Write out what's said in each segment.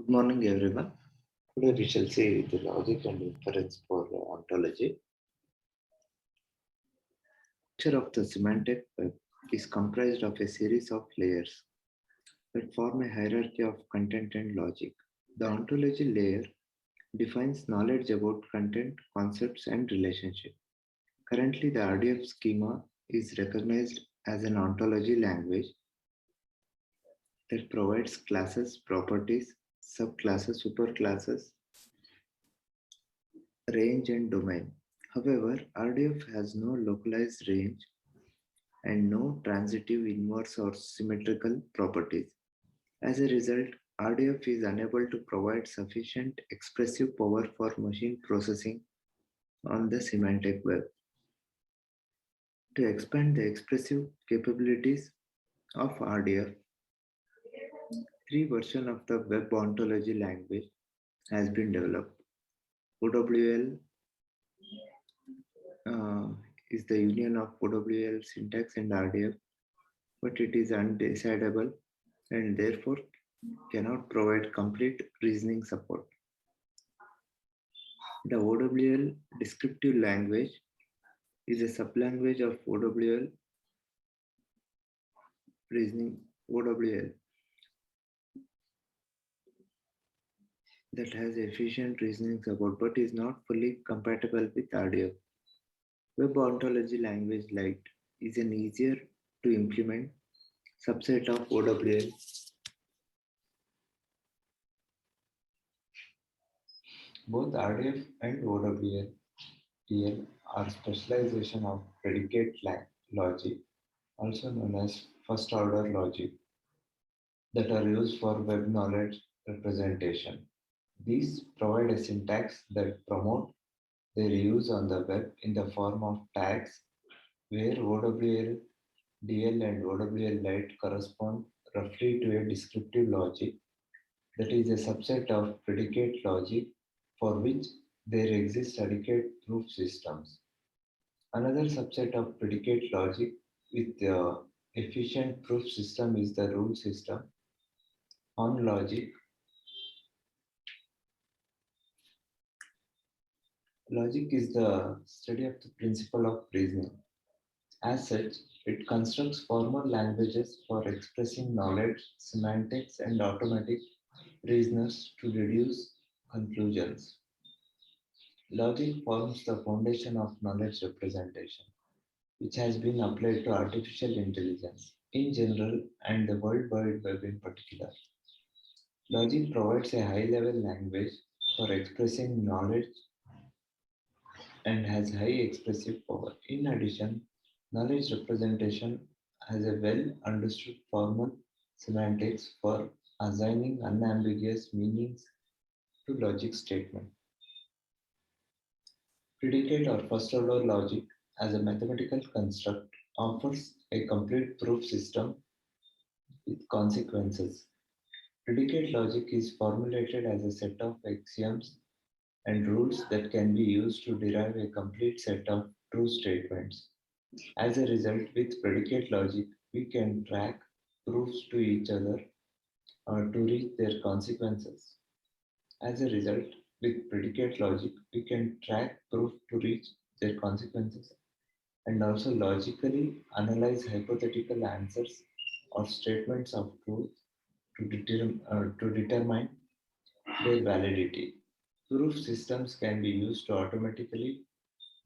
Good morning, everyone. Today we shall see the logic and inference for ontology. The structure of the semantic web is comprised of a series of layers that form a hierarchy of content and logic. The ontology layer defines knowledge about content, concepts, and relationship. Currently, the RDF schema is recognized as an ontology language that provides classes, properties, subclasses, superclasses, range, and domain. However, RDF has no localized range and no transitive, inverse, or symmetrical properties. As a result, RDF is unable to provide sufficient expressive power for machine processing on the semantic web. To expand the expressive capabilities of RDF, three versions of the web ontology language has been developed. OWL is the union of OWL syntax and RDF, but it is undecidable and therefore cannot provide complete reasoning support. The OWL descriptive language is a sublanguage of OWL reasoning OWL that has efficient reasoning support but is not fully compatible with RDF. Web ontology language Lite is an easier to implement subset of OWL. Both RDF and OWL are specialization of predicate logic, also known as first order logic, that are used for web knowledge representation. These provide a syntax that promote their use on the web in the form of tags, where OWL, DL, and OWL Lite correspond roughly to a descriptive logic that is a subset of predicate logic for which there exist adequate proof systems. Another subset of predicate logic with the efficient proof system is the rule system. On logic, logic is the study of the principle of reasoning. As such, it constructs formal languages for expressing knowledge, semantics, and automatic reasoners to deduce conclusions. Logic forms the foundation of knowledge representation, which has been applied to artificial intelligence in general and the World Wide Web in particular. Logic provides a high-level language for expressing knowledge and has high expressive power. In addition, knowledge representation has a well-understood formal semantics for assigning unambiguous meanings to logic statement. Predicate or first-order logic as a mathematical construct offers a complete proof system with consequences. Predicate logic is formulated as a set of axioms and rules that can be used to derive a complete set of true statements. As a result, with predicate logic, we can track proofs to each other to reach their consequences. As a result, with predicate logic, we can track proof to reach their consequences and also logically analyze hypothetical answers or statements of truth to determine their validity. Proof systems can be used to automatically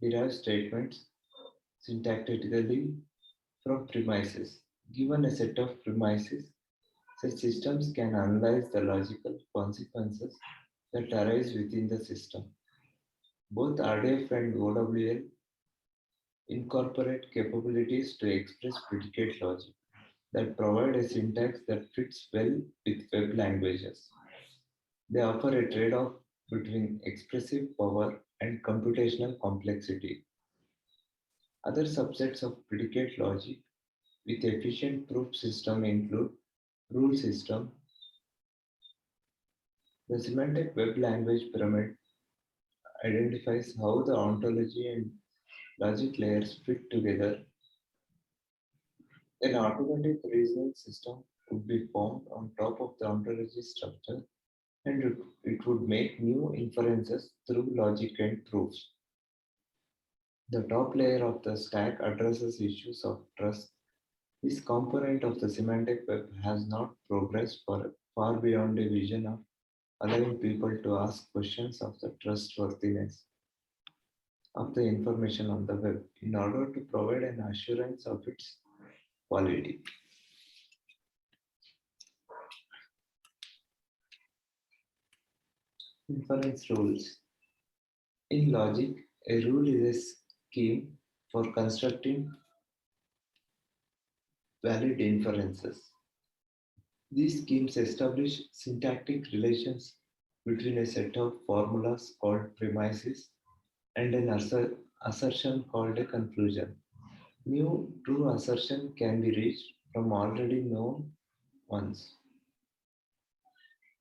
derive statements syntactically from premises. Given a set of premises, such systems can analyze the logical consequences that arise within the system. Both RDF and OWL incorporate capabilities to express predicate logic that provide a syntax that fits well with web languages. They offer a trade-off between expressive power and computational complexity. Other subsets of predicate logic with efficient proof system include rule system. The semantic web language pyramid identifies how the ontology and logic layers fit together. An automatic reasoning system would be formed on top of the ontology structure and it would make new inferences through logic and proofs. The top layer of the stack addresses issues of trust. This component of the semantic web has not progressed far beyond a vision of allowing people to ask questions of the trustworthiness of the information on the web in order to provide an assurance of its quality. Inference rules. In logic, a rule is a scheme for constructing valid inferences. These schemes establish syntactic relations between a set of formulas called premises and an assertion called a conclusion. New true assertion can be reached from already known ones.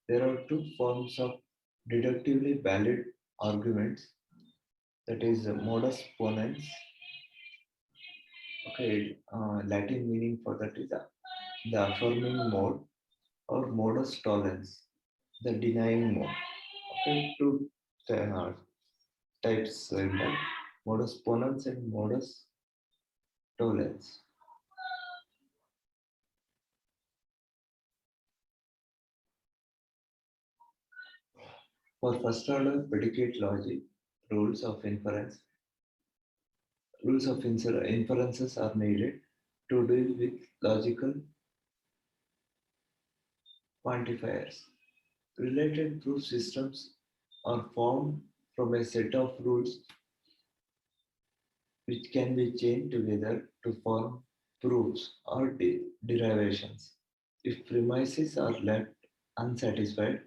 There are two forms of deductively valid arguments, that is modus ponens. Okay, Latin meaning for that is the affirming mode, or modus tollens, the denying mode. Okay, two uh, types in that, modus ponens and modus tollens. For first order predicate logic, rules of inference, inferences are needed to deal with logical quantifiers. Related proof systems are formed from a set of rules which can be chained together to form proofs or derivations. If premises are left unsatisfied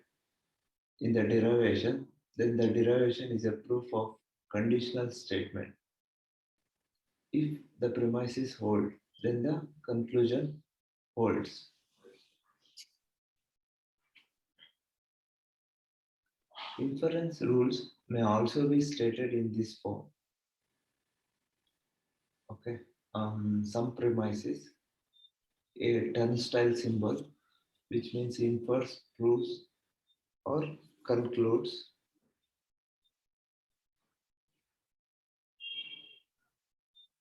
in the derivation, then the derivation is a proof of conditional statement. If the premises hold, then the conclusion holds. Inference rules may also be stated in this form. Okay, some premises, a turnstile symbol, which means infers, proves, or concludes.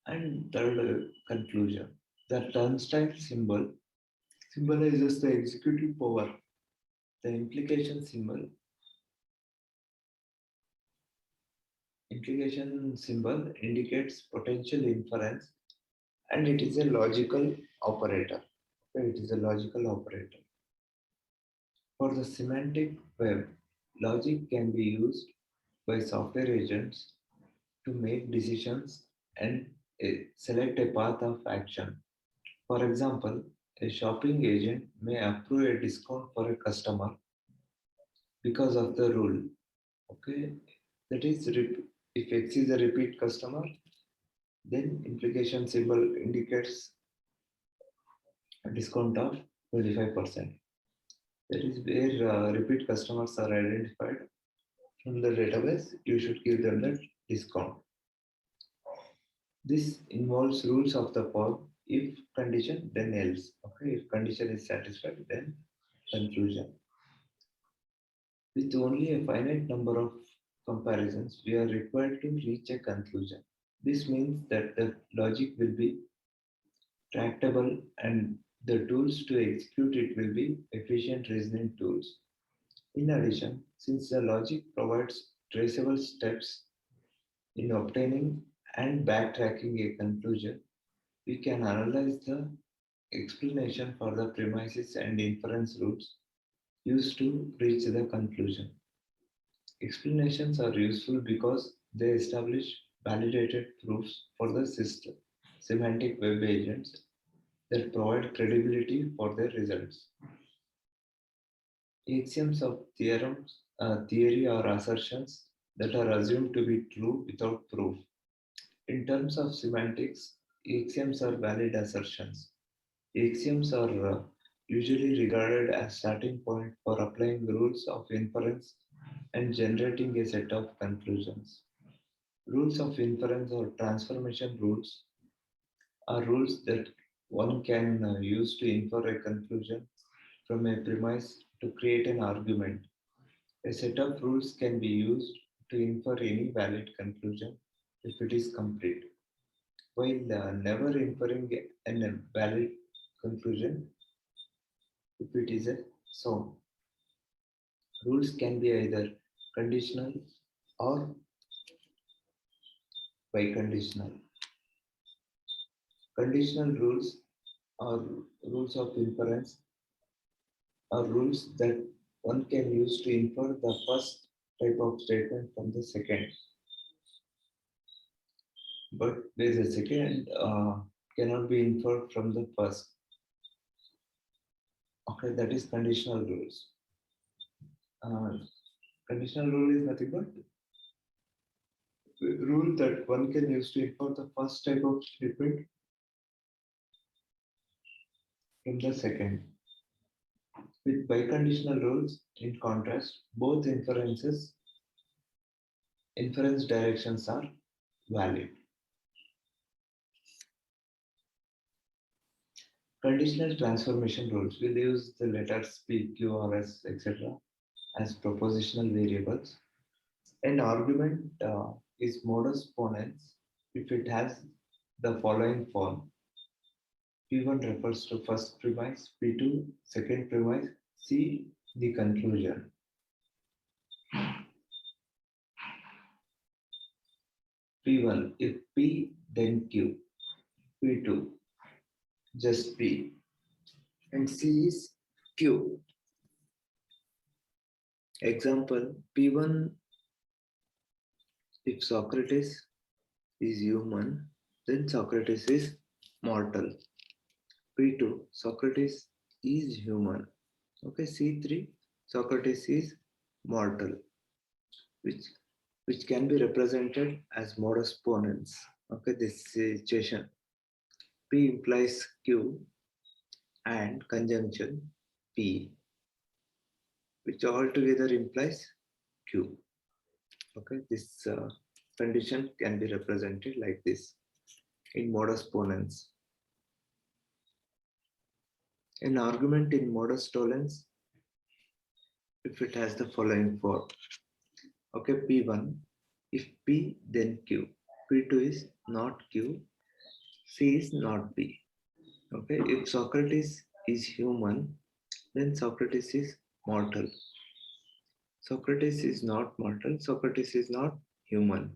And third, conclusion. The turnstile symbol symbolizes the executive power. The implication symbol indicates potential inference, and it is a logical operator. Okay, it is a logical operator. For the semantic web, logic can be used by software agents to make decisions and select a path of action. For example, a shopping agent may approve a discount for a customer because of the rule. Okay, that is, if X is a repeat customer, then implication symbol indicates a discount of 25%. That is where repeat customers are identified from the database. You should give them the discount. This involves rules of the form if condition, then else. Okay, if condition is satisfied, then conclusion. With only a finite number of comparisons, we are required to reach a conclusion. This means that the logic will be tractable and the tools to execute it will be efficient reasoning tools. In addition, since the logic provides traceable steps in obtaining and backtracking a conclusion, we can analyze the explanation for the premises and inference routes used to reach the conclusion. Explanations are useful because they establish validated proofs for the system, semantic web agents that provide credibility for their results. Axioms of theorems, theory or assertions that are assumed to be true without proof. In terms of semantics, axioms are valid assertions. Axioms are usually regarded as starting point for applying rules of inference and generating a set of conclusions. Rules of inference or transformation rules are rules that one can use to infer a conclusion from a premise to create an argument. A set of rules can be used to infer any valid conclusion if it is complete, while never inferring a valid conclusion if it is a sound. Rules can be either conditional or biconditional. Conditional rules or rules of inference are rules that one can use to infer the first type of statement from the second, but where the second cannot be inferred from the first. Okay, that is conditional rules. Uh, Conditional rule is nothing but rule that one can use to infer the first type of statement from the second. With biconditional rules, in contrast, both inference directions are valid. Conditional transformation rules will use the letters P, Q, R, S, etc. as propositional variables. An argument is modus ponens if it has the following form. P1 refers to first premise, P2 second premise, C the conclusion. P1 if P then Q, P2 just P, and C is Q. Example P1 if Socrates is human, then Socrates is mortal. P2 Socrates is human. Okay, C3 Socrates is mortal, which can be represented as modus ponens. Okay, this situation P implies Q and conjunction P, which altogether implies Q. Okay, this condition can be represented like this in modus ponens. An argument in modus tollens if it has the following form. Okay, P1 if P then Q, P2 is not Q, C is not P. Okay, if Socrates is human, then Socrates is mortal. Socrates is not mortal, Socrates is not human.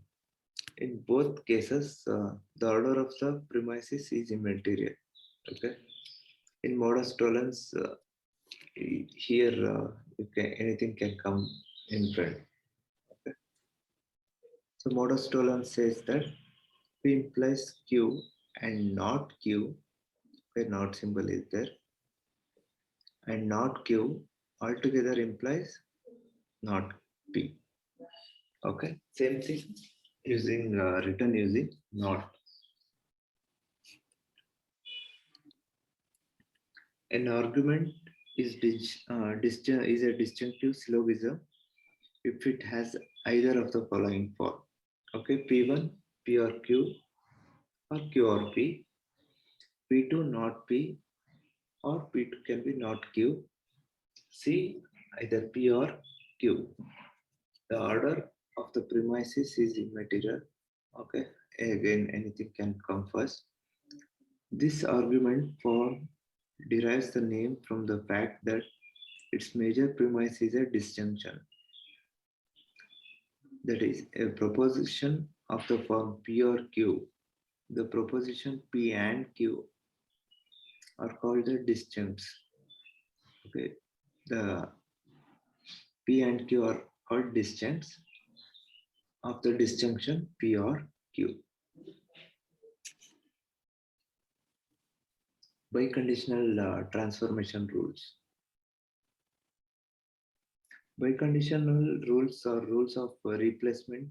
In both cases, the order of the premises is immaterial. Okay, in modus tollens, here anything can come in front. Okay. So modus tollens says that P implies Q and not Q, where not symbol is there, and not Q altogether implies not P. Okay, same thing using written using not. An argument is a disjunctive syllogism if it has either of the following form. Okay, P1, P or Q or Q or P, P2 not P, or P2 can be not Q, C either P or Q. The order of the premises is immaterial. Okay, again, anything can come first. This argument form derives the name from the fact that its major premise is a disjunction. That is, a proposition of the form P or Q. The proposition P and Q are called the disjuncts. Okay, the P and Q are called disjuncts of the disjunction P or Q. Biconditional transformation rules. Biconditional rules or rules of replacement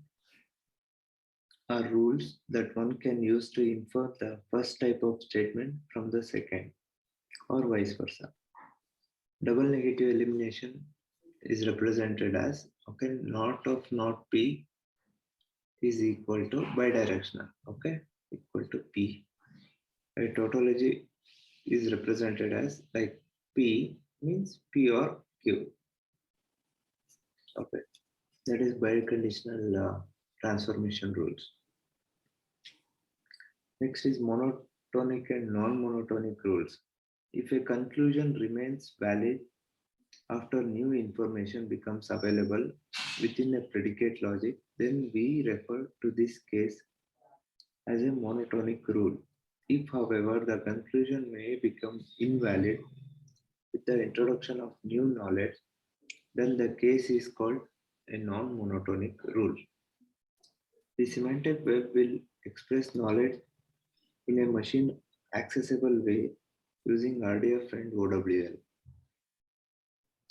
are rules that one can use to infer the first type of statement from the second, or vice versa. Double negative elimination is represented as, okay, not of not P is equal to bidirectional, okay, equal to P. A tautology is represented as like P means P or Q. Okay, that is biconditional transformation rules. Next is monotonic and non-monotonic rules. If a conclusion remains valid after new information becomes available within a predicate logic, then we refer to this case as a monotonic rule. If, however, the conclusion may become invalid with the introduction of new knowledge, then the case is called a non-monotonic rule. The semantic web will express knowledge in a machine accessible way using RDF and OWL,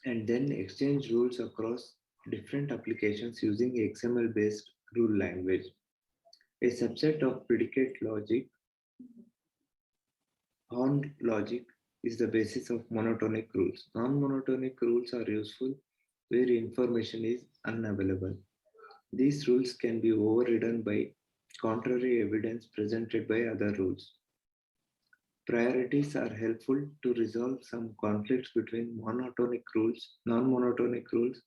and then exchange rules across different applications using XML based rule language. A subset of predicate logic, horned logic, is the basis of monotonic rules. Non-monotonic rules are useful where information is unavailable. These rules can be overridden by contrary evidence presented by other rules. Priorities are helpful to resolve some conflicts between non-monotonic rules.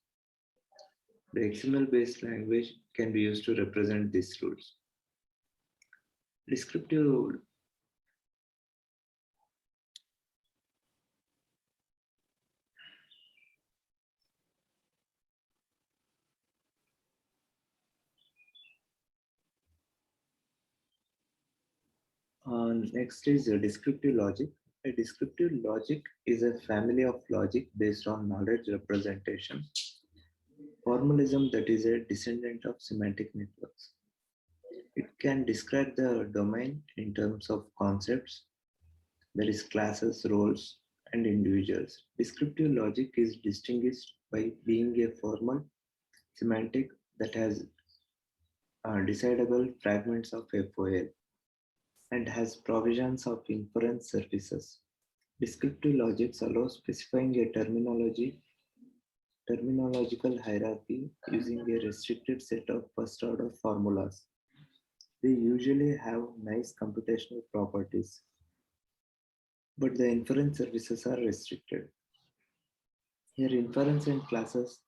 The XML-based language can be used to represent these rules. Descriptive next is a descriptive logic. A descriptive logic is a family of logic based on knowledge representation, formalism that is a descendant of semantic networks. It can describe the domain in terms of concepts, that is classes, roles, and individuals. Descriptive logic is distinguished by being a formal semantic that has decidable fragments of FOL and has provisions of inference services. Descriptive logics allow specifying a terminological hierarchy using a restricted set of first order formulas. They usually have nice computational properties, but the inference services are restricted. Here, inference and classes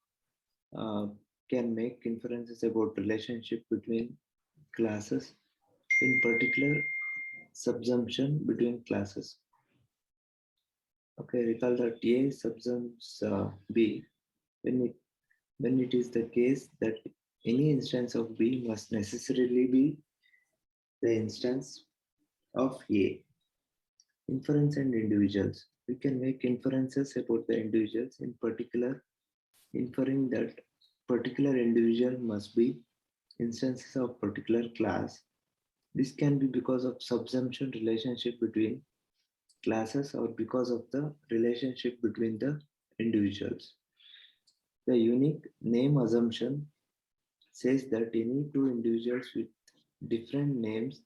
can make inferences about relationship between classes, in particular subsumption between classes. Okay, recall that A subsums B when it is the case that any instance of B must necessarily be the instance of A. Inference and individuals. We can make inferences about the individuals, in particular, inferring that particular individual must be instances of particular class. This can be because of subsumption relationship between classes or because of the relationship between the individuals. The unique name assumption says that any two individuals with different names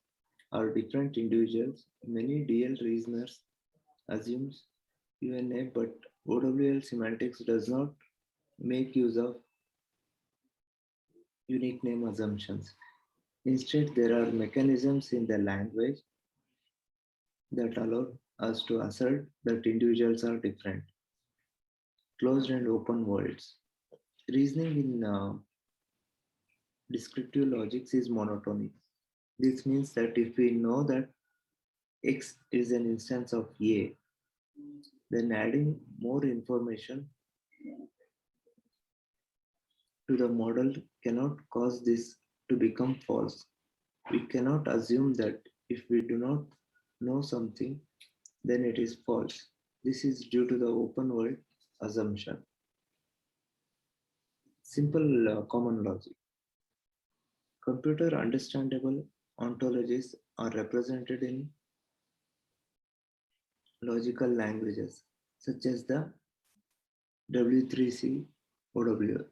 are different individuals. Many DL reasoners assumes UNA, but OWL semantics does not make use of unique name assumptions. Instead, there are mechanisms in the language that allow us to assert that individuals are different, closed and open worlds. Reasoning in descriptive logics is monotonic. This means that if we know that X is an instance of A, then adding more information to the model cannot cause this to become false. We cannot assume that if we do not know something, then it is false. This is due to the open world assumption. Simple common logic. Computer understandable ontologies are represented in logical languages such as the W3C OW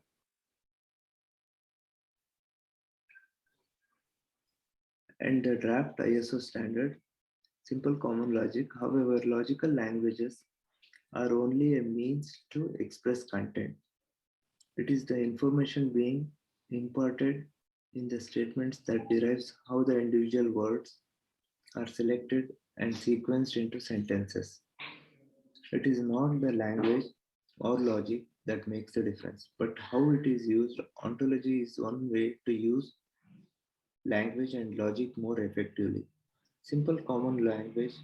and the draft ISO standard. Simple common logic. However, logical languages are only a means to express content. It is the information being imparted in the statements that derives how the individual words are selected and sequenced into sentences. It is not the language or logic that makes the difference, but how it is used. Ontology is one way to use language and logic more effectively. Simple common language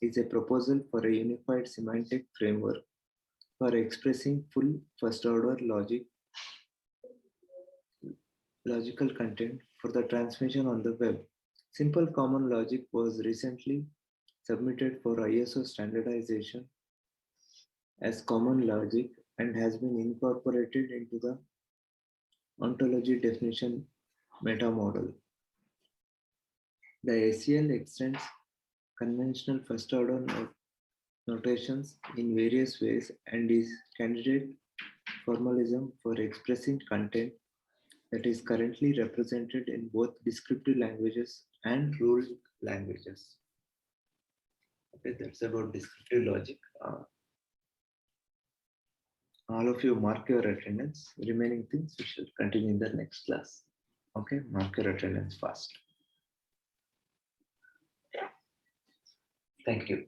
is a proposal for a unified semantic framework for expressing full first order logical content for the transmission on the web. Simple common logic was recently submitted for ISO standardization as common logic and has been incorporated into the ontology definition meta model. The ACL extends conventional first order notations in various ways and is candidate formalism for expressing content that is currently represented in both descriptive languages and ruled languages. Okay, that's about descriptive logic. All of you mark your attendance. Remaining things we shall continue in the next class. Okay, mark your attendance fast. Thank you.